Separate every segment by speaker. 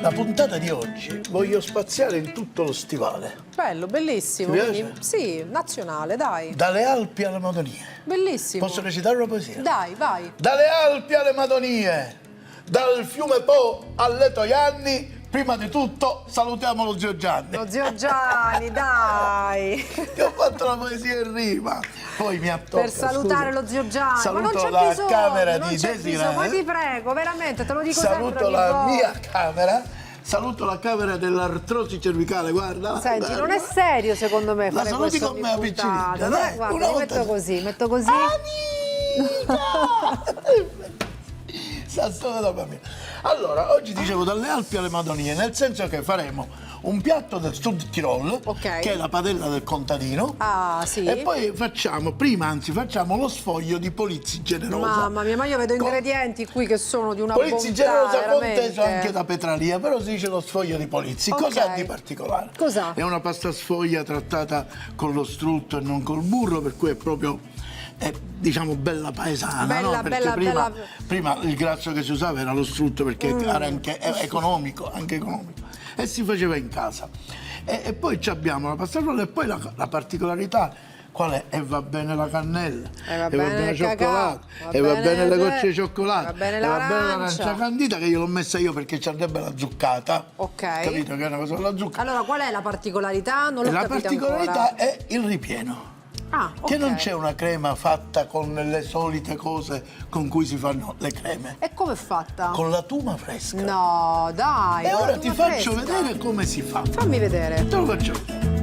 Speaker 1: La puntata di oggi voglio spaziare in tutto lo stivale.
Speaker 2: Bello, bellissimo.
Speaker 1: Ti piace?
Speaker 2: Quindi, sì, nazionale, dai.
Speaker 1: Dalle Alpi alle Madonie.
Speaker 2: Bellissimo.
Speaker 1: Posso recitare una poesia?
Speaker 2: Dai, vai.
Speaker 1: Dalle Alpi alle Madonie, dal fiume Po alle Toianni, prima di tutto salutiamo lo zio Gianni.
Speaker 2: Lo zio Gianni, dai.
Speaker 1: Che ho fatto la poesia in rima. Poi mi ha toccato.
Speaker 2: Per salutare lo zio Gianni.
Speaker 1: Saluto
Speaker 2: ma non c'è
Speaker 1: la
Speaker 2: bisogno,
Speaker 1: camera
Speaker 2: non
Speaker 1: di
Speaker 2: c'è
Speaker 1: Desiree.
Speaker 2: bisogno. Ma ti prego, veramente, te lo dico sempre
Speaker 1: Saluto
Speaker 2: ogni
Speaker 1: la
Speaker 2: volta.
Speaker 1: mia camera. Saluto la camera dell'artrosi cervicale, guarda.
Speaker 2: Senti, non è serio secondo me
Speaker 1: La
Speaker 2: fare
Speaker 1: saluti
Speaker 2: questo
Speaker 1: con
Speaker 2: ogni
Speaker 1: me a
Speaker 2: puntata.
Speaker 1: piccinetta,
Speaker 2: Dai,
Speaker 1: dai,
Speaker 2: guarda,
Speaker 1: una
Speaker 2: mi
Speaker 1: volta
Speaker 2: metto così, metto così.
Speaker 1: Allora, oggi dicevo dalle Alpi alle Madonie, nel senso che faremo un piatto del Sud Tirol,
Speaker 2: Ok.
Speaker 1: che è la padella del contadino,
Speaker 2: Ah, sì.
Speaker 1: e poi facciamo lo sfoglio di Polizzi Generosa.
Speaker 2: Mamma mia, ma io vedo
Speaker 1: Con-
Speaker 2: ingredienti qui che sono di una
Speaker 1: Polizzi
Speaker 2: bontà,
Speaker 1: Generosa
Speaker 2: veramente.
Speaker 1: conteso anche da Petralia, però si dice lo sfoglio di Polizzi.
Speaker 2: Ok.
Speaker 1: Cosa ha di particolare?
Speaker 2: Cos'ha?
Speaker 1: È una pasta sfoglia trattata con lo strutto e non col burro, per cui è proprio, diciamo, bella paesana.
Speaker 2: Bella,
Speaker 1: no? Perché
Speaker 2: bella,
Speaker 1: prima,
Speaker 2: bella.
Speaker 1: prima il grasso che si usava era lo strutto, perché era anche economico, e si faceva in casa. E poi ci abbiamo la pasta frolla, e poi la particolarità qual è? E va bene la cannella,
Speaker 2: va bene
Speaker 1: il
Speaker 2: il cacao,
Speaker 1: cioccolato,
Speaker 2: va
Speaker 1: e va
Speaker 2: bene
Speaker 1: bene le
Speaker 2: il-
Speaker 1: gocce di cioccolato,
Speaker 2: va bene
Speaker 1: e va bene
Speaker 2: l'arancia.
Speaker 1: l'arancia candita, che io l'ho messa io perché ci andrebbe la zuccata.
Speaker 2: Ok.
Speaker 1: Capito che è una cosa con la zucca?
Speaker 2: Allora, qual è la particolarità? Non l'ho
Speaker 1: E la
Speaker 2: capita
Speaker 1: particolarità
Speaker 2: ancora.
Speaker 1: è il ripieno.
Speaker 2: Ah, ok.
Speaker 1: Che non c'è una crema fatta con le solite cose con cui si fanno le creme.
Speaker 2: E come è fatta?
Speaker 1: Con la tuma fresca.
Speaker 2: No, dai.
Speaker 1: E
Speaker 2: la
Speaker 1: ora
Speaker 2: tuma
Speaker 1: ti faccio
Speaker 2: fresca.
Speaker 1: vedere come si fa.
Speaker 2: Fammi vedere.
Speaker 1: Te lo faccio vedere.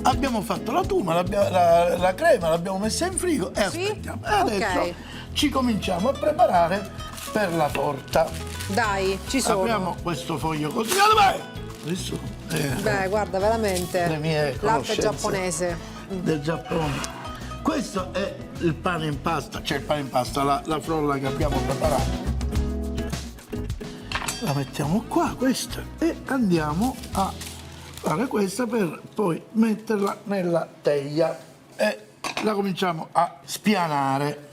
Speaker 1: Abbiamo fatto la tuma, la crema, l'abbiamo messa in frigo e
Speaker 2: Sì?
Speaker 1: aspettiamo. E adesso
Speaker 2: Ok.
Speaker 1: ci cominciamo a preparare per la torta.
Speaker 2: Dai, ci sono.
Speaker 1: Apriamo questo foglio così. Vai! Adesso
Speaker 2: Beh, guarda, veramente.
Speaker 1: le mie
Speaker 2: L'arte
Speaker 1: conoscenze
Speaker 2: giapponese.
Speaker 1: del Giappone. Questo è il pane in pasta, cioè il pane in pasta, la frolla che abbiamo preparato. La mettiamo qua, questa, e andiamo a fare questa per poi metterla nella teglia e la cominciamo a spianare.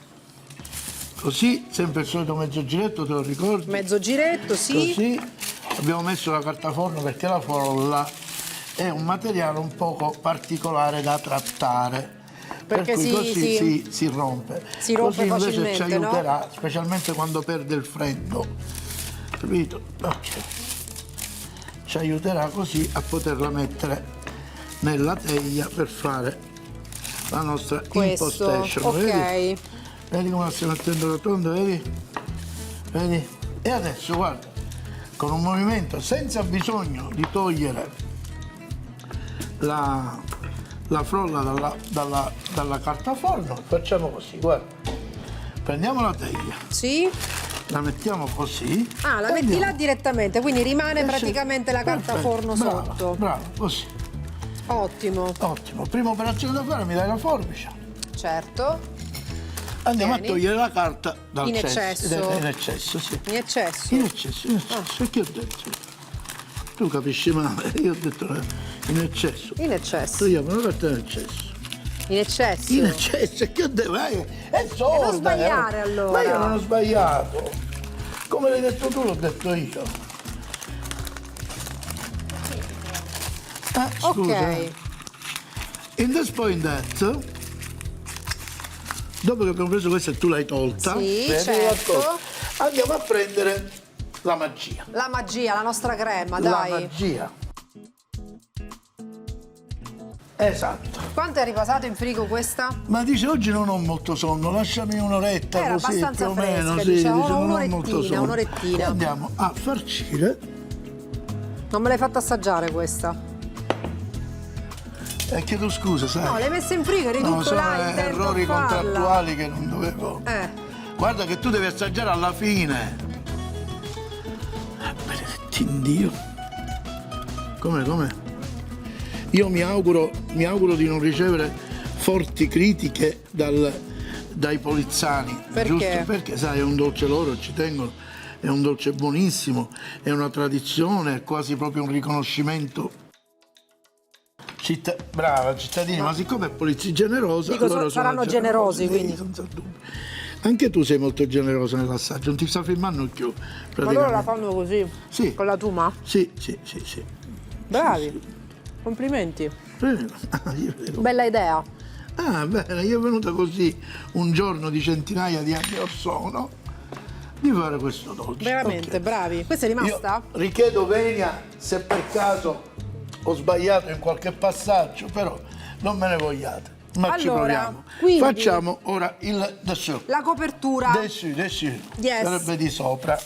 Speaker 1: Così, sempre il solito mezzo giretto, te lo ricordi?
Speaker 2: Mezzo giretto, sì.
Speaker 1: Così abbiamo messo la carta forno perché la frolla è un materiale un poco particolare da trattare.
Speaker 2: Perché
Speaker 1: per cui così si rompe.
Speaker 2: Si rompe
Speaker 1: così invece ci
Speaker 2: facilmente, no?
Speaker 1: aiuterà, specialmente quando perde il freddo. capito? Ok. Ci aiuterà così a poterla mettere nella teglia per fare la nostra
Speaker 2: Questo,
Speaker 1: impostation.
Speaker 2: ok.
Speaker 1: Vedi? Vedi come la stai mettendo rotonda, vedi? Vedi? E adesso guarda, con un movimento senza bisogno di togliere la frolla dalla carta forno, facciamo così, guarda. Prendiamo la teglia,
Speaker 2: Sì?
Speaker 1: la mettiamo così.
Speaker 2: Ah, la
Speaker 1: e
Speaker 2: metti
Speaker 1: andiamo.
Speaker 2: là direttamente, quindi rimane
Speaker 1: Sì,
Speaker 2: praticamente la carta
Speaker 1: perfetto,
Speaker 2: forno
Speaker 1: brava,
Speaker 2: sotto.
Speaker 1: Bravo, così.
Speaker 2: Ottimo,
Speaker 1: Ottimo. Prima operazione da fare, mi dai la forbice.
Speaker 2: certo.
Speaker 1: Andiamo
Speaker 2: Vieni.
Speaker 1: a togliere la carta dal
Speaker 2: In
Speaker 1: cesso.
Speaker 2: eccesso.
Speaker 1: In eccesso, sì.
Speaker 2: In eccesso.
Speaker 1: In eccesso, in eccesso. E che ho detto? Tu capisci male, io ho detto in eccesso.
Speaker 2: In eccesso.
Speaker 1: Togliamo la carta in eccesso.
Speaker 2: In eccesso.
Speaker 1: In eccesso, che devo? È sorda.
Speaker 2: non sbagliare, allora.
Speaker 1: Ma io non ho sbagliato. Come l'hai detto tu, l'ho detto io. Scusa.
Speaker 2: Ok.
Speaker 1: In this point that, dopo che abbiamo preso questa e tu l'hai tolta,
Speaker 2: Sì,
Speaker 1: vedi,
Speaker 2: certo.
Speaker 1: l'ho tolta, andiamo a prendere la magia.
Speaker 2: La magia, la nostra crema,
Speaker 1: La
Speaker 2: dai.
Speaker 1: magia. Esatto.
Speaker 2: Quanto è riposato in frigo questa?
Speaker 1: Ma dice oggi non ho molto sonno, lasciami un'oretta
Speaker 2: Era
Speaker 1: così
Speaker 2: abbastanza
Speaker 1: più o meno,
Speaker 2: fresca,
Speaker 1: sì,
Speaker 2: diciamo,
Speaker 1: dice, non ho
Speaker 2: un'orettina,
Speaker 1: molto sonno.
Speaker 2: un'orettina.
Speaker 1: E andiamo a farcire.
Speaker 2: Non me l'hai fatta assaggiare questa.
Speaker 1: Chiedo scusa, sai.
Speaker 2: No, l'hai messa in frigo, eri
Speaker 1: No,
Speaker 2: tutto
Speaker 1: sono
Speaker 2: là, intento
Speaker 1: errori
Speaker 2: a farla.
Speaker 1: contrattuali che non dovevo. Guarda che tu devi assaggiare alla fine. Benedetti Dio. Com'è? Io mi auguro di non ricevere forti critiche dai polizzani.
Speaker 2: Perché?
Speaker 1: Giusto? Perché sai, è un dolce loro, ci tengono, è un dolce buonissimo, è una tradizione, è quasi proprio un riconoscimento. Brava, cittadini, ma siccome è polizia generosa,
Speaker 2: Dico,
Speaker 1: loro
Speaker 2: saranno
Speaker 1: sono
Speaker 2: generosi, quindi.
Speaker 1: senza dubbio. Anche tu sei molto generosa nell'assaggio, non ti sta filmando più.
Speaker 2: Ma loro la fanno così?
Speaker 1: Sì.
Speaker 2: Con la tuma?
Speaker 1: Sì.
Speaker 2: Bravi. Complimenti.
Speaker 1: Io vedo.
Speaker 2: Bella idea.
Speaker 1: Ah, bene, io è venuta così un giorno di centinaia di anni or sono di fare questo dolce.
Speaker 2: Veramente,
Speaker 1: Ok.
Speaker 2: bravi. Questa è rimasta?
Speaker 1: Io richiedo venia se per caso ho sbagliato in qualche passaggio, però non me ne vogliate. Ma ci
Speaker 2: Allora,
Speaker 1: proviamo.
Speaker 2: quindi-
Speaker 1: Facciamo ora il dessous.
Speaker 2: La copertura.
Speaker 1: Dessous.
Speaker 2: Yes.
Speaker 1: Sarebbe di sopra.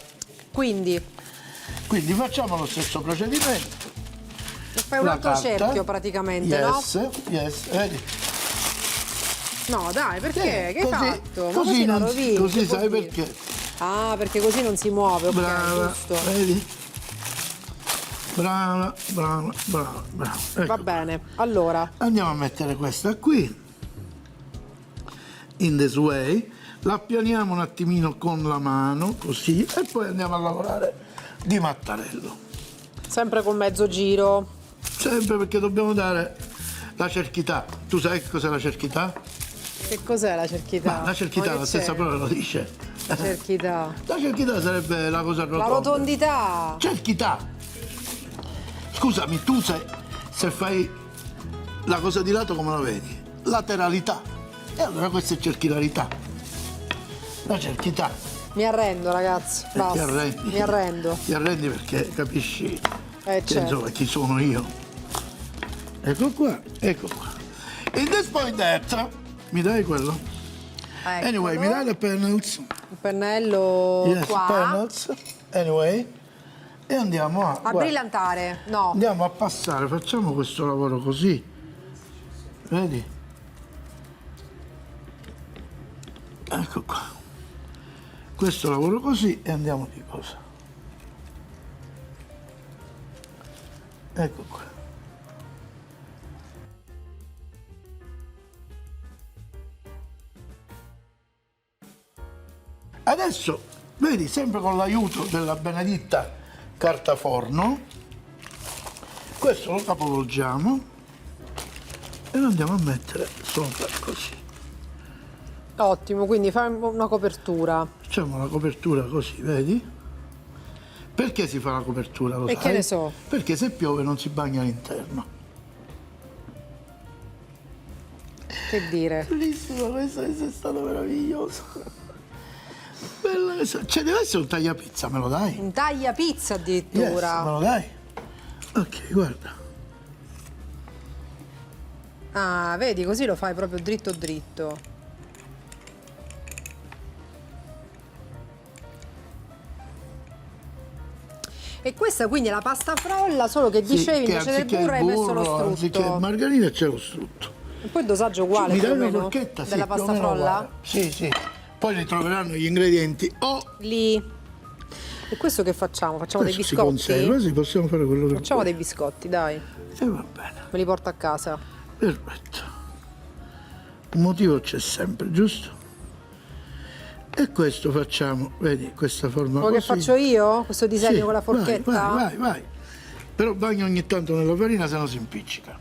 Speaker 2: Quindi
Speaker 1: Quindi facciamo lo stesso procedimento.
Speaker 2: fai un
Speaker 1: La
Speaker 2: altro
Speaker 1: carta.
Speaker 2: cerchio praticamente,
Speaker 1: Yes, vedi?
Speaker 2: no? No, dai, perché? Che hai
Speaker 1: Così-
Speaker 2: fatto? Ma
Speaker 1: così
Speaker 2: la
Speaker 1: non-
Speaker 2: rovini,
Speaker 1: così
Speaker 2: che vuol
Speaker 1: sai
Speaker 2: dire?
Speaker 1: perché.
Speaker 2: Ah, perché così non si muove, ok,
Speaker 1: Brava,
Speaker 2: giusto.
Speaker 1: vedi? Brava. Ecco.
Speaker 2: Va bene, allora,
Speaker 1: Andiamo a mettere questa qui, in this way, la appianiamo un attimino con la mano, così, e poi andiamo a lavorare di mattarello.
Speaker 2: sempre con mezzo giro.
Speaker 1: Sempre perché dobbiamo dare la cerchità. Tu sai che cos'è la cerchità?
Speaker 2: Che cos'è la cerchità?
Speaker 1: Ma la cerchità,
Speaker 2: Ma che
Speaker 1: la stessa
Speaker 2: c'è?
Speaker 1: parola lo dice.
Speaker 2: La cerchità.
Speaker 1: La cerchità sarebbe la cosa rotonda.
Speaker 2: La rotondità.
Speaker 1: Cerchità. Scusami, tu se fai la cosa di lato come la vedi? Lateralità. E allora questa è cerchità. La cerchità.
Speaker 2: Mi arrendo, ragazzi.
Speaker 1: Ti
Speaker 2: Basta.
Speaker 1: arrendi.
Speaker 2: Mi arrendo.
Speaker 1: Ti arrendi perché capisci che
Speaker 2: Certo.
Speaker 1: insomma chi sono io. Ecco qua. In this point that, mi dai quello?
Speaker 2: Eccolo.
Speaker 1: Anyway, mi dai le panels?
Speaker 2: Il pennello
Speaker 1: Yes,
Speaker 2: qua.
Speaker 1: panels. Anyway. E andiamo a...
Speaker 2: A
Speaker 1: guarda,
Speaker 2: brillantare. No.
Speaker 1: andiamo a passare, facciamo questo lavoro così. Vedi? Ecco qua. Questo lavoro così e andiamo di cosa. Ecco qua. Adesso, vedi, sempre con l'aiuto della benedetta carta forno, questo lo capovolgiamo e lo andiamo a mettere sopra così.
Speaker 2: Ottimo, quindi fai una copertura.
Speaker 1: Facciamo la copertura così, vedi? Perché si fa la copertura, lo
Speaker 2: E
Speaker 1: sai?
Speaker 2: che ne so?
Speaker 1: Perché se piove non si bagna all'interno.
Speaker 2: Che dire?
Speaker 1: Bellissimo, questo è stato meraviglioso. Bella questa. Cioè, deve essere un tagliapizza, me lo dai?
Speaker 2: Un taglia pizza
Speaker 1: Yes,
Speaker 2: addirittura.
Speaker 1: me lo dai? Ok, guarda.
Speaker 2: Ah, vedi, così lo fai proprio dritto dritto. E questa quindi è la pasta frolla, solo che dicevi
Speaker 1: che
Speaker 2: invece del
Speaker 1: anziché
Speaker 2: burro hai messo
Speaker 1: burro,
Speaker 2: lo
Speaker 1: anziché
Speaker 2: strutto.
Speaker 1: margarina c'è lo strutto.
Speaker 2: E poi il dosaggio uguale
Speaker 1: Mi
Speaker 2: più
Speaker 1: dai
Speaker 2: o
Speaker 1: una
Speaker 2: meno
Speaker 1: forchetta? Sì,
Speaker 2: della
Speaker 1: più o
Speaker 2: pasta
Speaker 1: meno
Speaker 2: frolla?
Speaker 1: uguale. Sì, sì. Poi ritroveranno gli ingredienti o
Speaker 2: Lì. E questo che facciamo? Facciamo dei
Speaker 1: questo si
Speaker 2: biscotti?
Speaker 1: conserva, sì, possiamo fare quello che
Speaker 2: Facciamo
Speaker 1: vuoi.
Speaker 2: dei biscotti, dai.
Speaker 1: E va bene,
Speaker 2: Me li porto a casa.
Speaker 1: perfetto. Un motivo c'è sempre, giusto? E questo facciamo, vedi, questa forma
Speaker 2: Quello che
Speaker 1: così.
Speaker 2: faccio io? Questo disegno
Speaker 1: Sì,
Speaker 2: con la forchetta?
Speaker 1: vai. Però bagno ogni tanto nella farina, se no si impiccica.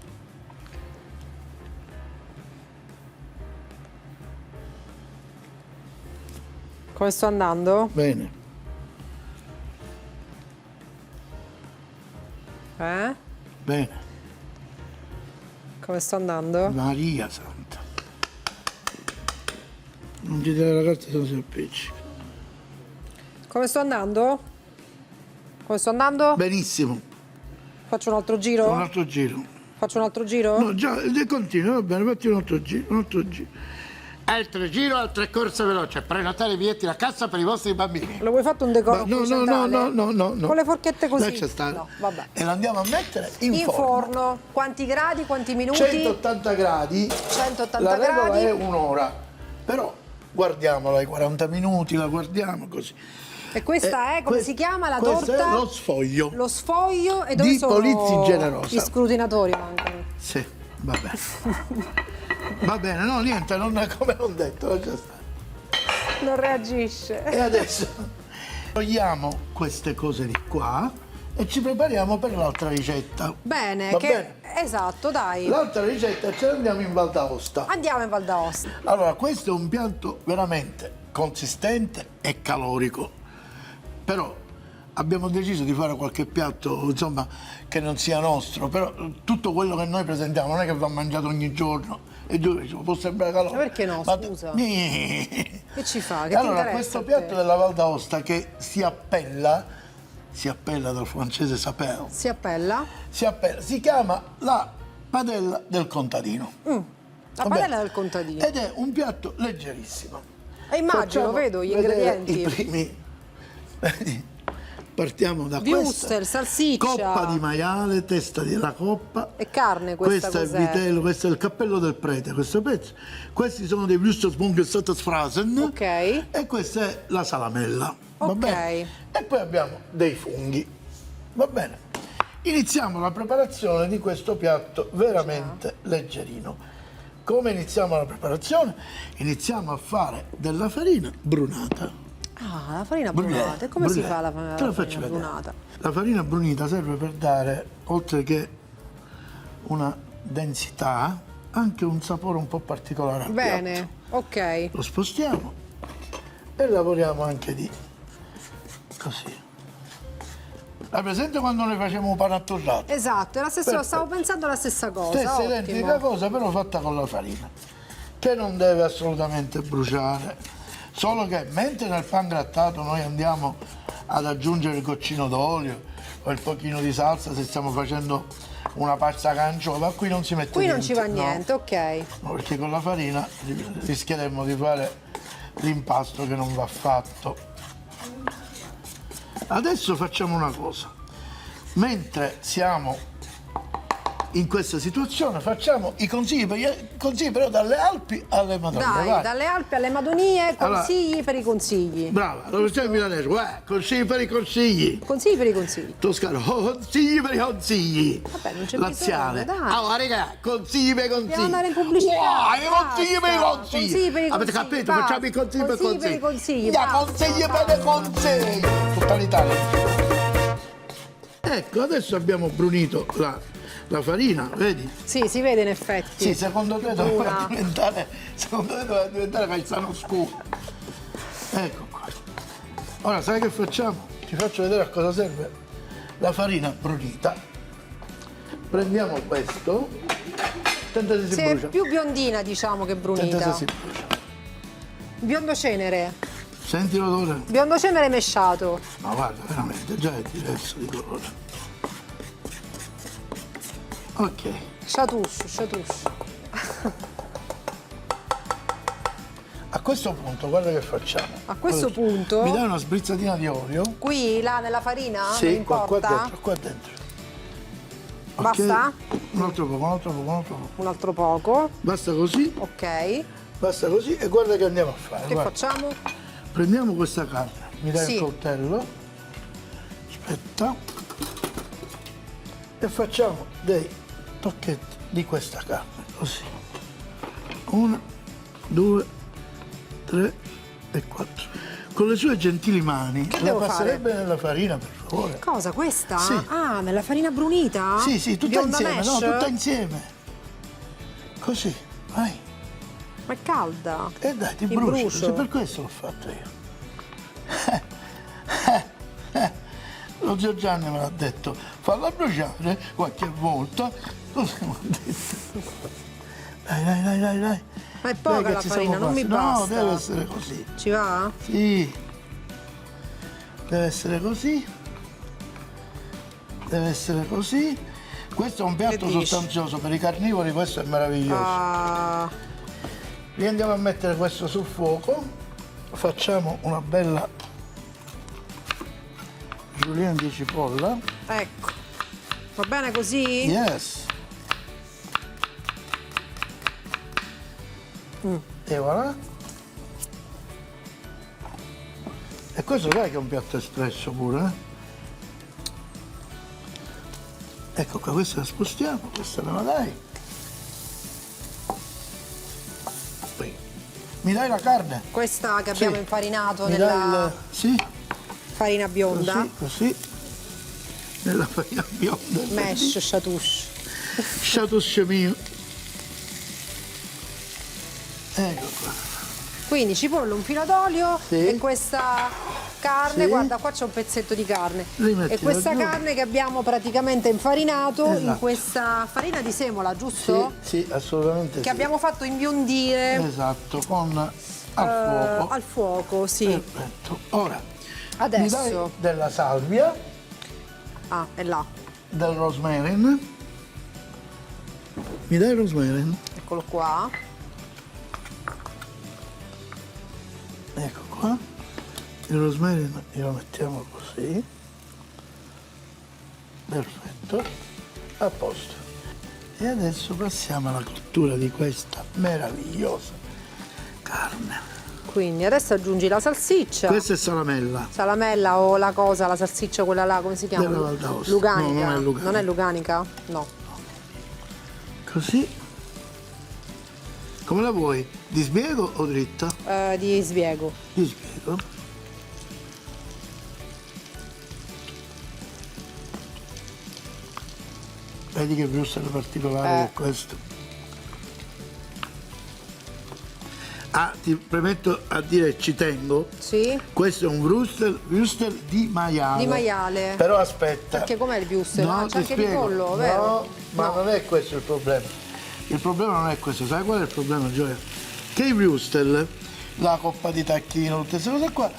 Speaker 2: Come sto andando?
Speaker 1: Bene,
Speaker 2: Eh?
Speaker 1: bene.
Speaker 2: Come sto andando?
Speaker 1: Maria Santa. Non ti dare la carta se no si appiccica.
Speaker 2: Come sto andando? Come sto andando?
Speaker 1: Benissimo.
Speaker 2: Faccio un altro giro?
Speaker 1: Un altro giro.
Speaker 2: Faccio un altro giro?
Speaker 1: No, già, continua, va bene, fatti un altro giro. Altro giro, altre corse veloce. Prenotare i biglietti alla cassa per i vostri bambini.
Speaker 2: Lo vuoi fatto un decoro
Speaker 1: No,
Speaker 2: più
Speaker 1: no,
Speaker 2: centrale?
Speaker 1: no.
Speaker 2: Con le forchette così?
Speaker 1: Lascia stare.
Speaker 2: No, vabbè.
Speaker 1: E lo andiamo a mettere in
Speaker 2: In
Speaker 1: forno.
Speaker 2: forno. Quanti gradi, quanti minuti?
Speaker 1: 180 gradi.
Speaker 2: 180
Speaker 1: La regola
Speaker 2: gradi.
Speaker 1: è un'ora. Però guardiamola ai 40 minuti, la guardiamo così.
Speaker 2: E questa è, come si chiama la
Speaker 1: questo
Speaker 2: torta?
Speaker 1: È lo sfoglio.
Speaker 2: Lo sfoglio e dove
Speaker 1: Di
Speaker 2: sono
Speaker 1: Polizzi Generosa.
Speaker 2: gli scrutinatori mancano.
Speaker 1: Sì, va bene. Va bene, no, niente, non è come ho detto, lascia stare.
Speaker 2: Non reagisce.
Speaker 1: E adesso togliamo queste cose di qua e ci prepariamo per l'altra ricetta.
Speaker 2: Bene,
Speaker 1: Va
Speaker 2: che
Speaker 1: bene?
Speaker 2: esatto, dai.
Speaker 1: L'altra ricetta ce l'andiamo in Val d'Aosta.
Speaker 2: Andiamo in Val d'Aosta.
Speaker 1: Allora, questo è un piatto veramente consistente e calorico. Però abbiamo deciso di fare qualche piatto, insomma, che non sia nostro, però tutto quello che noi presentiamo non è che va mangiato ogni giorno. E può sembrare calorico.
Speaker 2: Ma perché no, scusa? Che ci fa? Che ti
Speaker 1: allora,
Speaker 2: interessa
Speaker 1: questo
Speaker 2: a te?
Speaker 1: piatto della Val d'Aosta che si appella dal francese sapere, si chiama la padella del contadino.
Speaker 2: La
Speaker 1: Va
Speaker 2: padella
Speaker 1: bene?
Speaker 2: del contadino.
Speaker 1: Ed è un piatto leggerissimo.
Speaker 2: E immagino,
Speaker 1: Facciamo
Speaker 2: vedo gli
Speaker 1: vedere
Speaker 2: ingredienti.
Speaker 1: I primi. Vedi? Partiamo da
Speaker 2: Wurstel,
Speaker 1: questa.
Speaker 2: salsiccia.
Speaker 1: Coppa di maiale, testa della coppa.
Speaker 2: E carne questa
Speaker 1: Questo è il
Speaker 2: cos'è?
Speaker 1: vitello, questo è il cappello del prete, questo pezzo. Questi sono dei Würstelspunktsfrasen.
Speaker 2: Ok.
Speaker 1: E questa è la salamella. Va
Speaker 2: Ok.
Speaker 1: bene? E poi abbiamo dei funghi. Va bene. Iniziamo la preparazione di questo piatto veramente leggerino. Come iniziamo la preparazione? Iniziamo a fare della farina brunata.
Speaker 2: Ah, la farina brunata. E come si fa la
Speaker 1: Te la
Speaker 2: farina
Speaker 1: faccio vedere.
Speaker 2: brunata?
Speaker 1: La farina brunita serve per dare, oltre che una densità, anche un sapore un po' particolare al
Speaker 2: Bene,
Speaker 1: piatto.
Speaker 2: ok.
Speaker 1: Lo spostiamo e lavoriamo anche di così. Hai presente quando noi facciamo un pane attorrato?
Speaker 2: Esatto, è la stessa, stavo pensando alla stessa cosa.
Speaker 1: Stessa
Speaker 2: ottimo.
Speaker 1: identica cosa, però fatta con la farina, che non deve assolutamente bruciare. Solo che mentre nel pan grattato noi andiamo ad aggiungere il goccino d'olio o il pochino di salsa se stiamo facendo una pasta canciova, qui non si mette
Speaker 2: Qui
Speaker 1: niente.
Speaker 2: non ci va
Speaker 1: no.
Speaker 2: niente, ok.
Speaker 1: No, perché con la farina rischieremmo di fare l'impasto che non va fatto. Adesso facciamo una cosa. Mentre siamo in questa situazione facciamo i consigli però dalle Alpi alle Madonie.
Speaker 2: Dai,
Speaker 1: vai.
Speaker 2: dalle Alpi alle Madonie,
Speaker 1: Allora-
Speaker 2: consigli per i consigli.
Speaker 1: Brava, lo facciamo in milanese. Consigli per i consigli.
Speaker 2: Consigli per i consigli.
Speaker 1: Toscano, consigli per i consigli.
Speaker 2: Vabbè, non c'è
Speaker 1: Laziale.
Speaker 2: bisogno, dai.
Speaker 1: Allora, raga, consigli per i consigli.
Speaker 2: Dobbiamo andare in pubblicità.
Speaker 1: Wow, i consigli per i
Speaker 2: Basta.
Speaker 1: consigli.
Speaker 2: Consigli per i
Speaker 1: Avete
Speaker 2: consigli,
Speaker 1: capito?
Speaker 2: basta.
Speaker 1: Facciamo i consigli per i
Speaker 2: Consigli per
Speaker 1: consigli.
Speaker 2: i consigli,
Speaker 1: Ya,
Speaker 2: basta.
Speaker 1: consigli per i consigli. Tutta l'Italia. Ecco, adesso abbiamo brunito la farina, vedi?
Speaker 2: Sì, si vede in effetti.
Speaker 1: Sì, secondo te doveva
Speaker 2: Bruna.
Speaker 1: diventare calzano scuro. Ecco qua. Ora sai che facciamo? Ti faccio vedere a cosa serve la farina brunita. Prendiamo questo. Tenta se si
Speaker 2: Sì, è
Speaker 1: brucia.
Speaker 2: più biondina, diciamo, che
Speaker 1: Tenta se
Speaker 2: brunita.
Speaker 1: si brucia.
Speaker 2: Biondo cenere.
Speaker 1: Senti l'odore?
Speaker 2: Biondo cenere mesciato.
Speaker 1: Ma guarda, veramente, già è diverso di colore. Ok.
Speaker 2: Chatouche.
Speaker 1: A questo punto, guarda che facciamo.
Speaker 2: A questo
Speaker 1: Guarda,
Speaker 2: punto,
Speaker 1: mi dai una sprizzatina di olio?
Speaker 2: qui, là, nella farina? Non
Speaker 1: Sì, qua
Speaker 2: importa?
Speaker 1: dentro, qua dentro. Ok?
Speaker 2: Basta?
Speaker 1: Un altro poco, un altro poco, un altro poco.
Speaker 2: Un altro poco.
Speaker 1: Basta così,
Speaker 2: Ok.
Speaker 1: basta così e guarda che andiamo a fare.
Speaker 2: Che
Speaker 1: guarda.
Speaker 2: facciamo?
Speaker 1: Prendiamo questa carne, mi dai
Speaker 2: Sì.
Speaker 1: il coltello, aspetta, e facciamo dei tocchetti di questa carne, così. 1, 2, 3 e 4. Con le sue gentili mani, la
Speaker 2: devo
Speaker 1: passerebbe nella farina, per favore.
Speaker 2: Cosa, questa?
Speaker 1: Sì.
Speaker 2: Ah, nella farina brunita?
Speaker 1: Sì, sì, tutta
Speaker 2: Bionda
Speaker 1: insieme, no,
Speaker 2: mesh?
Speaker 1: tutta insieme. Così, vai.
Speaker 2: Ma è calda.
Speaker 1: E dai, ti
Speaker 2: Mi
Speaker 1: brucio,
Speaker 2: brucio.
Speaker 1: sì, per questo l'ho fatto io. Lo zio Gianni me l'ha detto, falla bruciare qualche volta. Così mi ha detto. Dai.
Speaker 2: Ma è
Speaker 1: Dai
Speaker 2: poca
Speaker 1: che
Speaker 2: la
Speaker 1: ci
Speaker 2: farina,
Speaker 1: siamo
Speaker 2: non mi
Speaker 1: quasi.
Speaker 2: basta.
Speaker 1: No, deve essere così.
Speaker 2: Ci va?
Speaker 1: Sì. Deve essere così. Deve essere così. Questo è un piatto
Speaker 2: Che dici?
Speaker 1: sostanzioso per i carnivori, questo è meraviglioso.
Speaker 2: Ah,
Speaker 1: Riandiamo a mettere questo sul fuoco, facciamo una bella julienne di cipolla.
Speaker 2: ecco. Va bene così?
Speaker 1: Yes. E voilà. E questo sai che è un piatto espresso pure, eh? Ecco qua, questa la spostiamo, questa me la dai. Qui. Mi dai la carne?
Speaker 2: Questa che abbiamo
Speaker 1: Sì.
Speaker 2: infarinato
Speaker 1: Mi
Speaker 2: nella
Speaker 1: dai il... Sì,
Speaker 2: farina bionda.
Speaker 1: così. Nella farina bionda.
Speaker 2: Mesh, chatouche.
Speaker 1: Chateau mio. Ecco qua.
Speaker 2: Quindi cipolla, un filo d'olio
Speaker 1: Sì.
Speaker 2: e questa carne,
Speaker 1: Sì.
Speaker 2: guarda qua c'è un pezzetto di carne.
Speaker 1: Rimettila
Speaker 2: E questa
Speaker 1: giù.
Speaker 2: carne che abbiamo praticamente infarinato in
Speaker 1: Esatto.
Speaker 2: questa farina di semola,
Speaker 1: Sì,
Speaker 2: giusto?
Speaker 1: sì, assolutamente
Speaker 2: Che
Speaker 1: sì.
Speaker 2: abbiamo fatto imbiondire
Speaker 1: Esatto, con al fuoco.
Speaker 2: al fuoco, sì.
Speaker 1: Perfetto. Ora,
Speaker 2: Adesso.
Speaker 1: mi dai della salvia,
Speaker 2: Ah, è là.
Speaker 1: del rosmarin. Mi dai il rosmarin?
Speaker 2: Eccolo qua.
Speaker 1: Ecco qua. Il rosmarin lo mettiamo così. Perfetto. A posto. E adesso passiamo alla cottura di questa meravigliosa carne.
Speaker 2: Quindi adesso aggiungi la salsiccia.
Speaker 1: Questa è salamella.
Speaker 2: Salamella o la cosa, la salsiccia quella là, come si chiama?
Speaker 1: Della Val d'Aosta.
Speaker 2: Luganica.
Speaker 1: No, non è luganica.
Speaker 2: Non è luganica? No.
Speaker 1: Così. Come la vuoi? Di sbiego o dritta?
Speaker 2: Di sbiego.
Speaker 1: Di sbiego. Vedi che brucia particolare è questo. Ah, ti premetto a dire, ci tengo,
Speaker 2: Sì?
Speaker 1: questo è un wurstel di maiale.
Speaker 2: Di maiale.
Speaker 1: Però aspetta.
Speaker 2: Perché com'è il wurstel?
Speaker 1: No,
Speaker 2: Ah,
Speaker 1: ti
Speaker 2: c'è anche di
Speaker 1: spiego.
Speaker 2: pollo, vero?
Speaker 1: No, ma
Speaker 2: No.
Speaker 1: non è questo il problema. Il problema non è questo, sai qual è il problema, Gioia? Che i wurstel, la coppa di tacchino, tutte queste cose qua,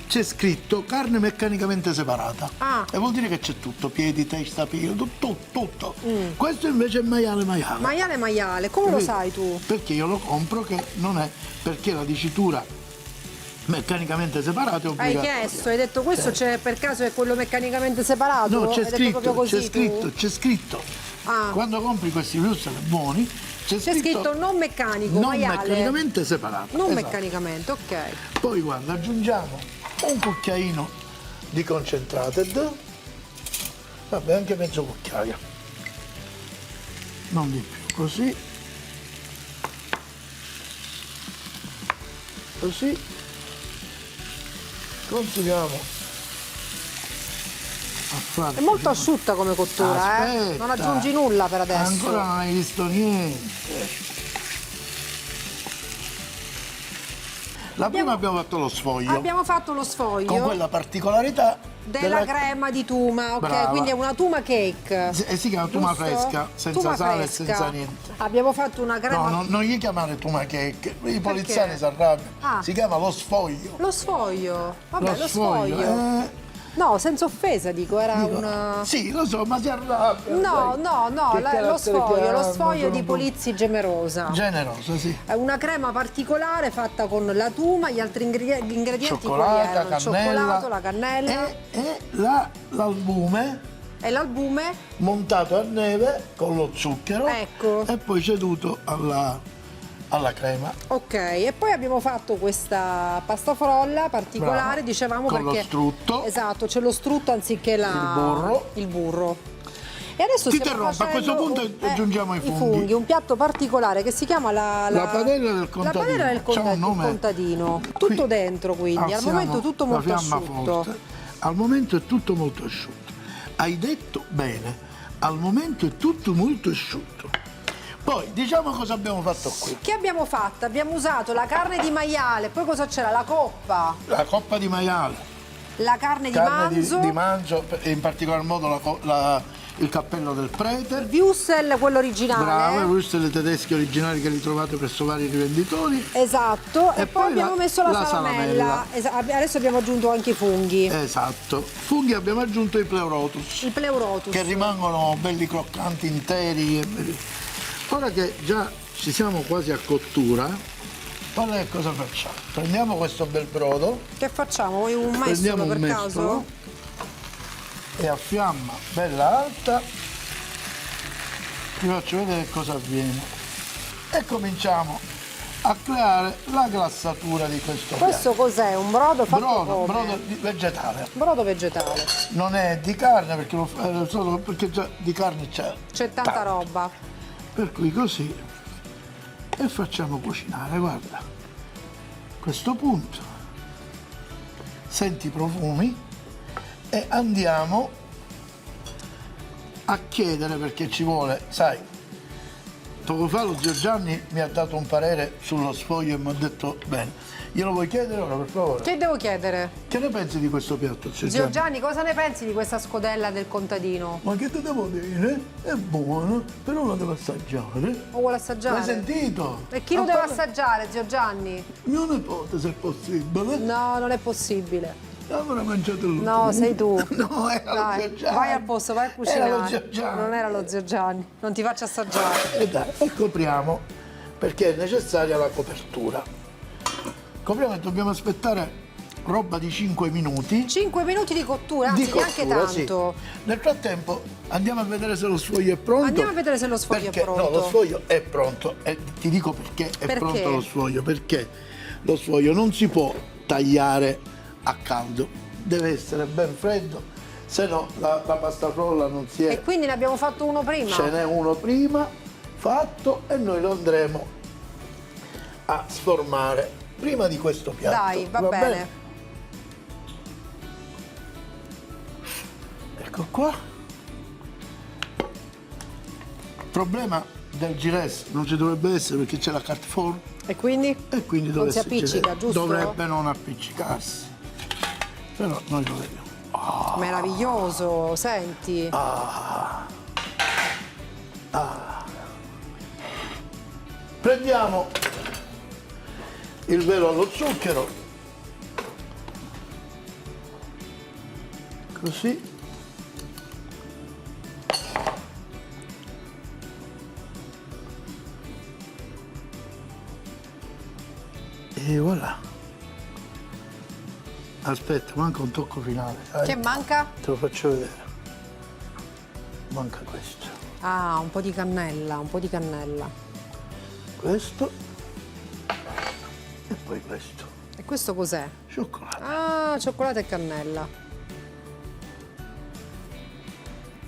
Speaker 1: c'è scritto carne meccanicamente separata.
Speaker 2: Ah.
Speaker 1: E vuol dire che c'è tutto, piedi, testa, piedi, tutto. Questo invece è maiale.
Speaker 2: Maiale, come lo
Speaker 1: Capito?
Speaker 2: sai tu?
Speaker 1: Perché io lo compro che non è, perché la dicitura meccanicamente separata è
Speaker 2: Hai
Speaker 1: obbligatoria.
Speaker 2: chiesto, hai detto questo c'è per caso è quello meccanicamente separato?
Speaker 1: No, c'è
Speaker 2: Hai detto proprio così tu?
Speaker 1: c'è scritto.
Speaker 2: Ah.
Speaker 1: Quando compri questi wurstel buoni,
Speaker 2: C'è scritto non meccanico,
Speaker 1: non
Speaker 2: maiale.
Speaker 1: meccanicamente separato.
Speaker 2: Non
Speaker 1: Esatto.
Speaker 2: meccanicamente, ok.
Speaker 1: Poi guarda, aggiungiamo un cucchiaino di concentrated, vabbè anche mezzo cucchiaio, non di più, così, continuiamo a fare.
Speaker 2: È molto asciutta come cottura,
Speaker 1: Aspetta,
Speaker 2: Non aggiungi nulla per adesso.
Speaker 1: Ancora non hai visto niente. La prima abbiamo fatto lo sfoglio.
Speaker 2: Abbiamo fatto lo
Speaker 1: Con
Speaker 2: sfoglio.
Speaker 1: quella particolarità
Speaker 2: della crema di tuma, ok?
Speaker 1: Brava.
Speaker 2: Quindi è una tuma cake.
Speaker 1: Si chiama tuma
Speaker 2: giusto?
Speaker 1: fresca, senza
Speaker 2: Tuma
Speaker 1: sale e
Speaker 2: fresca.
Speaker 1: senza niente.
Speaker 2: Abbiamo fatto una crema.
Speaker 1: No, non gli chiamare tuma cake, i poliziani si arrabbiano.
Speaker 2: Ah.
Speaker 1: Si chiama lo sfoglio.
Speaker 2: Lo sfoglio. Vabbè, lo sfoglio.
Speaker 1: eh,
Speaker 2: No, senza offesa, dico, era una.
Speaker 1: Sì, lo so, ma si arrabbiano.
Speaker 2: No,
Speaker 1: sai.
Speaker 2: no, no,
Speaker 1: Che
Speaker 2: lo
Speaker 1: carattere
Speaker 2: sfoglio,
Speaker 1: che
Speaker 2: lo
Speaker 1: hanno,
Speaker 2: sfoglio
Speaker 1: sono
Speaker 2: di
Speaker 1: un po'
Speaker 2: Polizzi Generosa.
Speaker 1: generoso, sì.
Speaker 2: È una crema particolare fatta con la tuma, gli altri ingredienti quali
Speaker 1: Cioccolata,
Speaker 2: erano? Il
Speaker 1: cannella.
Speaker 2: cioccolato, la cannella
Speaker 1: E l'albume
Speaker 2: e l'albume.
Speaker 1: montato a neve con lo zucchero.
Speaker 2: Ecco.
Speaker 1: E poi ceduto alla crema.
Speaker 2: Ok, e poi abbiamo fatto questa pasta frolla particolare,
Speaker 1: Brava.
Speaker 2: dicevamo,
Speaker 1: Con lo
Speaker 2: perché
Speaker 1: strutto.
Speaker 2: esatto, c'è lo strutto anziché il burro. E adesso
Speaker 1: Ti
Speaker 2: stiamo
Speaker 1: interrompo, a questo
Speaker 2: facendo,
Speaker 1: punto aggiungiamo i funghi.
Speaker 2: un piatto particolare che si chiama la
Speaker 1: padella del contadino.
Speaker 2: La padella del
Speaker 1: C'ha un nome.
Speaker 2: contadino. Tutto
Speaker 1: Qui
Speaker 2: dentro, quindi, al
Speaker 1: alziamo
Speaker 2: momento tutto
Speaker 1: la
Speaker 2: molto
Speaker 1: fiamma
Speaker 2: asciutto.
Speaker 1: forte. Al momento è tutto molto asciutto. Hai detto bene, al momento è tutto molto asciutto. Poi diciamo cosa abbiamo fatto qui.
Speaker 2: Che abbiamo fatto? Abbiamo usato la carne di maiale, poi cosa c'era? La coppa,
Speaker 1: La coppa di maiale,
Speaker 2: la carne,
Speaker 1: carne
Speaker 2: di manzo,
Speaker 1: di manzo, e in particolar modo il cappello del prete.
Speaker 2: Wurstel, quello originale.
Speaker 1: Brava, queste le tedesche originali che li trovate presso vari rivenditori.
Speaker 2: Esatto, e
Speaker 1: E
Speaker 2: poi
Speaker 1: poi
Speaker 2: abbiamo messo la salamella. Adesso abbiamo aggiunto anche i funghi.
Speaker 1: Esatto. Funghi abbiamo aggiunto i pleurotus,
Speaker 2: Il pleurotus.
Speaker 1: che rimangono belli croccanti, interi. Ora che già ci siamo quasi a cottura, ora che cosa facciamo? Prendiamo questo bel brodo,
Speaker 2: Che facciamo? Vuoi un
Speaker 1: prendiamo
Speaker 2: mestolo
Speaker 1: un
Speaker 2: per
Speaker 1: mestolo
Speaker 2: caso?
Speaker 1: e a fiamma bella alta vi faccio vedere cosa avviene. E cominciamo a creare la glassatura di questo
Speaker 2: Questo cos'è? Un brodo fatto come?
Speaker 1: brodo vegetale.
Speaker 2: Brodo vegetale.
Speaker 1: Non è di carne perché già di carne c'è.
Speaker 2: C'è tanta roba.
Speaker 1: Per cui così e facciamo cucinare, guarda. A questo punto senti i profumi e andiamo a chiedere, perché ci vuole, sai, poco fa lo zio Gianni mi ha dato un parere sullo sfoglio e mi ha detto bene. Glielo vuoi chiedere ora, per favore?
Speaker 2: Che devo chiedere?
Speaker 1: Che ne pensi di questo piatto, zio
Speaker 2: Zio
Speaker 1: Gianni?
Speaker 2: Gianni, cosa ne pensi di questa scodella del contadino?
Speaker 1: Ma che te devo dire? È buono, però lo devo assaggiare.
Speaker 2: O vuole assaggiare?
Speaker 1: L'hai sentito?
Speaker 2: E chi lo deve assaggiare, zio Gianni?
Speaker 1: Mio nipote, se è possibile.
Speaker 2: No, non è possibile.
Speaker 1: Avrà mangiato lui.
Speaker 2: No, sei tu.
Speaker 1: No, era lo
Speaker 2: Dai,
Speaker 1: zio Gianni.
Speaker 2: vai al posto, vai a
Speaker 1: Era lo
Speaker 2: cucinare.
Speaker 1: zio Gianni.
Speaker 2: Non era lo zio Gianni. Non ti faccio assaggiare.
Speaker 1: E dai, e copriamo, perché è necessaria la copertura. Copriamo e dobbiamo aspettare roba di 5 minuti.
Speaker 2: 5 minuti di cottura, anzi
Speaker 1: Di
Speaker 2: neanche
Speaker 1: cottura,
Speaker 2: tanto.
Speaker 1: sì. Nel frattempo andiamo a vedere se lo sfoglio è pronto.
Speaker 2: Andiamo a vedere se lo sfoglio è
Speaker 1: Perché-
Speaker 2: pronto.
Speaker 1: No, lo sfoglio è pronto. E ti dico perché è
Speaker 2: Perché?
Speaker 1: pronto lo sfoglio. Perché lo sfoglio non si può tagliare a caldo, deve essere ben freddo, se no la pasta frolla non si è.
Speaker 2: E quindi ne abbiamo fatto uno prima.
Speaker 1: Ce n'è uno prima fatto e noi lo andremo a sformare prima di questo piatto.
Speaker 2: Dai, va bene.
Speaker 1: Ecco qua. Problema del gires non ci dovrebbe essere perché c'è la carte form
Speaker 2: E quindi?
Speaker 1: e quindi
Speaker 2: Non
Speaker 1: dove
Speaker 2: si appiccica, giusto?
Speaker 1: dovrebbe non appiccicarsi. Però noi lo vediamo.
Speaker 2: Meraviglioso, senti.
Speaker 1: Prendiamo il velo allo zucchero, così. E voilà. Aspetta, manca un tocco finale, sai?
Speaker 2: Che manca?
Speaker 1: Te lo faccio vedere. Manca questo.
Speaker 2: Ah, un po' di cannella, un po' di cannella.
Speaker 1: Questo e poi questo.
Speaker 2: E questo cos'è?
Speaker 1: Cioccolato.
Speaker 2: Ah, cioccolato e cannella.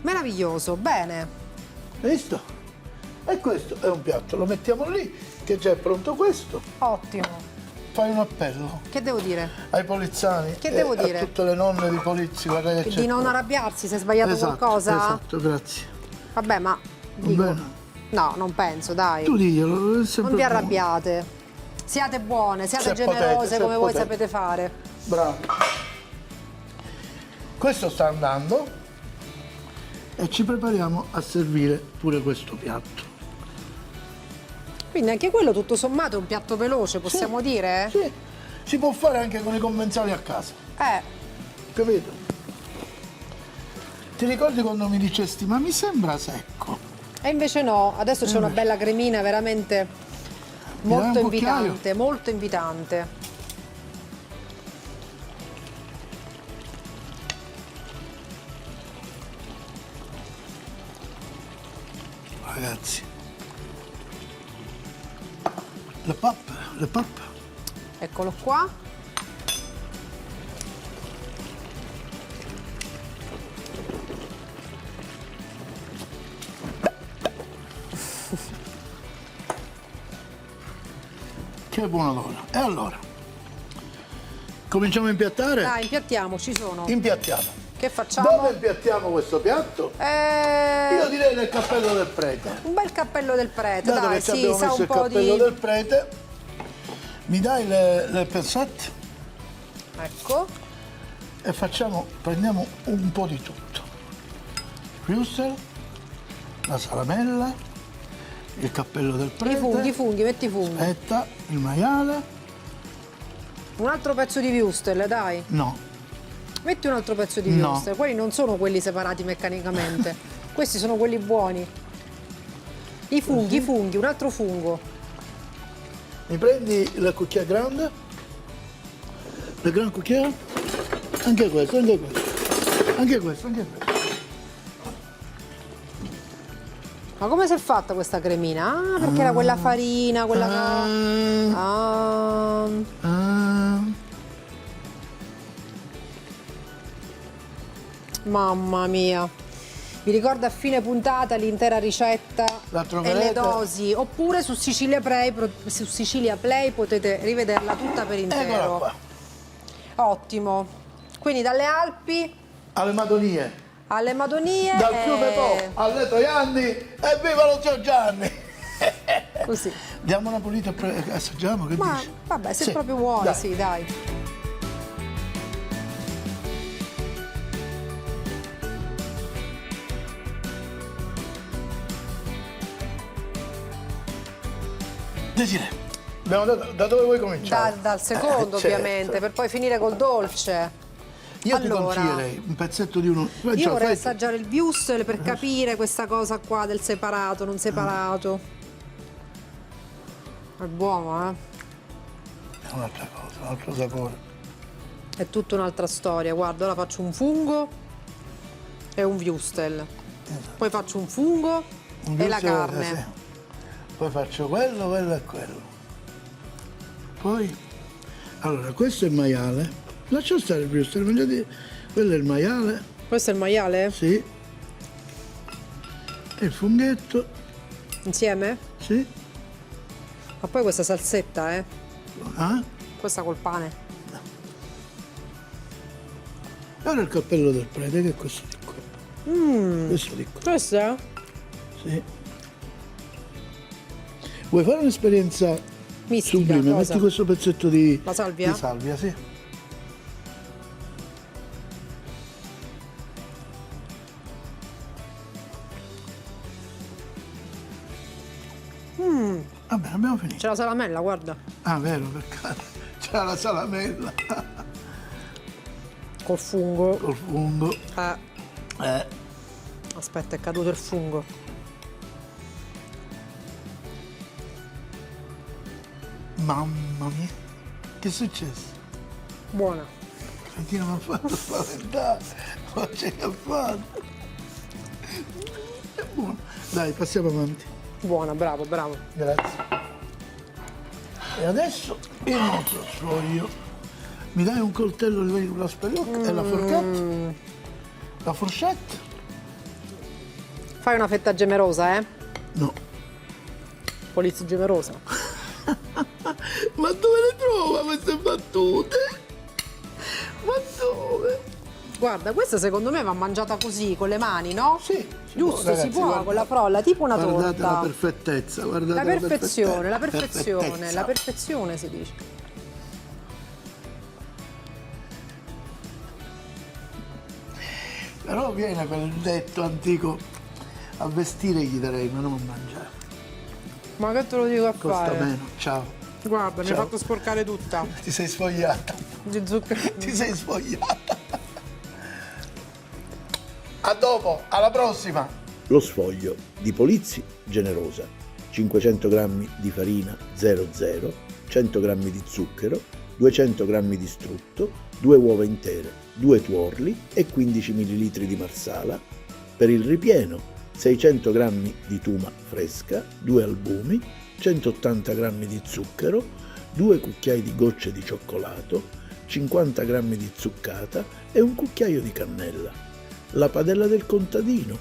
Speaker 2: Meraviglioso, bene.
Speaker 1: Hai visto? E questo è un piatto, lo mettiamo lì, che già è pronto questo.
Speaker 2: Ottimo.
Speaker 1: Fai un appello
Speaker 2: Che devo dire?
Speaker 1: ai poliziani
Speaker 2: Che
Speaker 1: e
Speaker 2: devo
Speaker 1: a
Speaker 2: dire?
Speaker 1: tutte le nonne di polizia, guarda che c'è
Speaker 2: Di non
Speaker 1: qua.
Speaker 2: arrabbiarsi se hai sbagliato
Speaker 1: Esatto,
Speaker 2: qualcosa?
Speaker 1: Esatto, grazie.
Speaker 2: Vabbè, ma
Speaker 1: Va
Speaker 2: dico,
Speaker 1: bene?
Speaker 2: no, non penso, dai.
Speaker 1: Tu diglielo, è sempre
Speaker 2: Non vi
Speaker 1: buono.
Speaker 2: arrabbiate. Siate buone, siate
Speaker 1: Se
Speaker 2: generose
Speaker 1: potete, se
Speaker 2: come voi
Speaker 1: potete.
Speaker 2: sapete fare.
Speaker 1: Bravo. Questo sta andando e ci prepariamo a servire pure questo piatto.
Speaker 2: Quindi anche quello tutto sommato è un piatto veloce, possiamo
Speaker 1: Sì,
Speaker 2: dire?
Speaker 1: Sì, si può fare anche con i commensali a casa, capito? Ti ricordi quando mi dicesti, ma mi sembra secco?
Speaker 2: E invece no, adesso c'è una bella cremina veramente molto
Speaker 1: un cucchiaio?
Speaker 2: invitante, molto invitante.
Speaker 1: Ragazzi, le pappe.
Speaker 2: Eccolo qua.
Speaker 1: Che buon odore. E allora, cominciamo a impiattare?
Speaker 2: Dai, impiattiamo, ci sono.
Speaker 1: Impiattiamo.
Speaker 2: Che facciamo?
Speaker 1: Dove impiattiamo questo piatto? Io direi nel cappello del prete.
Speaker 2: Un bel cappello del prete,
Speaker 1: Dato
Speaker 2: dai,
Speaker 1: che ci
Speaker 2: sì,
Speaker 1: abbiamo
Speaker 2: sa
Speaker 1: messo
Speaker 2: un
Speaker 1: il
Speaker 2: po'
Speaker 1: cappello
Speaker 2: di...
Speaker 1: del prete, mi dai le pensate
Speaker 2: Ecco.
Speaker 1: e prendiamo un po' di tutto. Il wurstel, la salamella, il cappello del prete.
Speaker 2: I funghi, metti i funghi.
Speaker 1: Aspetta, il maiale.
Speaker 2: Un altro pezzo di wurstel, dai.
Speaker 1: No,
Speaker 2: Metti un altro pezzo di
Speaker 1: No.
Speaker 2: wurstel. Quelli non sono quelli separati meccanicamente. Questi sono quelli buoni. I funghi, un altro fungo.
Speaker 1: mi prendi la cucchiaia grande? La gran cucchiaia? Anche questo, anche questo. Anche questo, anche questo.
Speaker 2: Ma come si è fatta questa cremina? Ah, perché era quella farina, quella... Ah. Mamma mia. Vi ricordo a fine puntata l'intera ricetta
Speaker 1: La
Speaker 2: e
Speaker 1: troverete.
Speaker 2: le dosi. Oppure su Sicilia Play potete rivederla tutta per
Speaker 1: Eccola
Speaker 2: intero.
Speaker 1: qua.
Speaker 2: Ottimo. Quindi dalle Alpi
Speaker 1: Alle Madonie.
Speaker 2: alle Madonie.
Speaker 1: Dal fiume Po alle Toianni e viva lo zio Gianni!
Speaker 2: Così.
Speaker 1: Diamo una pulita e assaggiamo, che
Speaker 2: Ma
Speaker 1: dici?
Speaker 2: vabbè, se
Speaker 1: Sì,
Speaker 2: proprio vuoi,
Speaker 1: dai.
Speaker 2: sì, dai.
Speaker 1: Desiree, abbiamo da dove vuoi cominciare?
Speaker 2: Dal secondo,
Speaker 1: certo.
Speaker 2: ovviamente, per poi finire col dolce.
Speaker 1: Io ti
Speaker 2: Allora,
Speaker 1: consiglierei un pezzetto di uno.
Speaker 2: Io vorrei assaggiare il wurstel per capire questa cosa qua del separato, non separato. È buono, eh?
Speaker 1: È un'altra cosa, un altro sapore.
Speaker 2: È tutta un'altra storia. Guarda, ora faccio un fungo e un wurstel. Poi faccio un fungo
Speaker 1: Un
Speaker 2: e la
Speaker 1: wurstel,
Speaker 2: carne.
Speaker 1: sì. Poi faccio quello, quello e quello. Poi, allora, questo è il maiale. Lascia stare il wurstel, mangiate. Quello è il maiale,
Speaker 2: Questo è il maiale?
Speaker 1: sì. E il funghetto,
Speaker 2: Insieme?
Speaker 1: sì.
Speaker 2: Ma poi questa salsetta,
Speaker 1: Ah?
Speaker 2: questa col pane.
Speaker 1: E ora il cappello del prete, che è questo di qua. Questo di qua,
Speaker 2: Questa?
Speaker 1: sì. Vuoi fare un'esperienza
Speaker 2: Mistica,
Speaker 1: sublime?
Speaker 2: cosa?
Speaker 1: Metti questo pezzetto di
Speaker 2: La salvia?
Speaker 1: di salvia, sì. Va bene, abbiamo finito.
Speaker 2: C'è la salamella, guarda.
Speaker 1: Ah, vero, peccato. C'era la salamella
Speaker 2: Col fungo.
Speaker 1: col fungo.
Speaker 2: Aspetta, è caduto il fungo.
Speaker 1: Mamma mia, che è successo?
Speaker 2: Buona.
Speaker 1: Santino mi ha fatto spaventare, ma c'è che ha fatto? È buono. Dai, passiamo avanti.
Speaker 2: Buona, bravo, bravo.
Speaker 1: Grazie. E adesso il nostro sfoglio. Mi dai un coltello di la spelocca e la forchetta? La forchetta?
Speaker 2: Fai una fetta generosa,
Speaker 1: No.
Speaker 2: Polizzi generosa.
Speaker 1: Ma dove le trova queste battute? Ma dove?
Speaker 2: Guarda, questa secondo me va mangiata così, con le mani, no?
Speaker 1: Sì,
Speaker 2: Giusto,
Speaker 1: ragazzi,
Speaker 2: si può,
Speaker 1: guarda-
Speaker 2: con la frolla, tipo una
Speaker 1: Guardate
Speaker 2: torta.
Speaker 1: la perfettezza, guardate
Speaker 2: La perfezione, la
Speaker 1: perfettezza.
Speaker 2: perfezione, la perfezione si dice.
Speaker 1: Però viene quel detto antico, a vestire gli darei, ma non a mangiare.
Speaker 2: Ma che te lo dico a
Speaker 1: Costa
Speaker 2: fare?
Speaker 1: meno, ciao.
Speaker 2: Guarda, mi hai
Speaker 1: Ciao.
Speaker 2: fatto sporcare tutta.
Speaker 1: Ti sei sfogliata.
Speaker 2: Di zucchero.
Speaker 1: Ti sei sfogliata. A dopo, alla prossima.
Speaker 3: Lo sfoglio di Polizzi Generosa, 500 g di farina 00, 100 g di zucchero, 200 g di strutto, 2 uova intere, 2 tuorli e 15 ml di marsala. Per il ripieno 600 g di tuma fresca, 2 albumi, 180 g di zucchero, 2 cucchiai di gocce di cioccolato, 50 g di zuccata e un cucchiaio di cannella. La padella del contadino,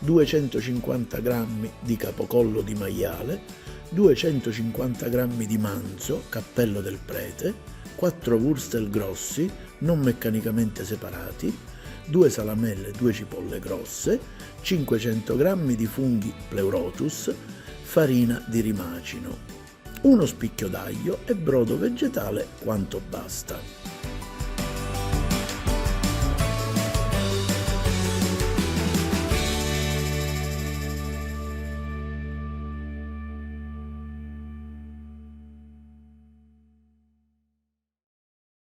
Speaker 3: 250 g di capocollo di maiale, 250 g di manzo, cappello del prete, 4 wurstel grossi, non meccanicamente separati, 2 salamelle, 2 cipolle grosse, 500 g di funghi pleurotus, farina di rimacino, uno spicchio d'aglio e brodo vegetale quanto basta.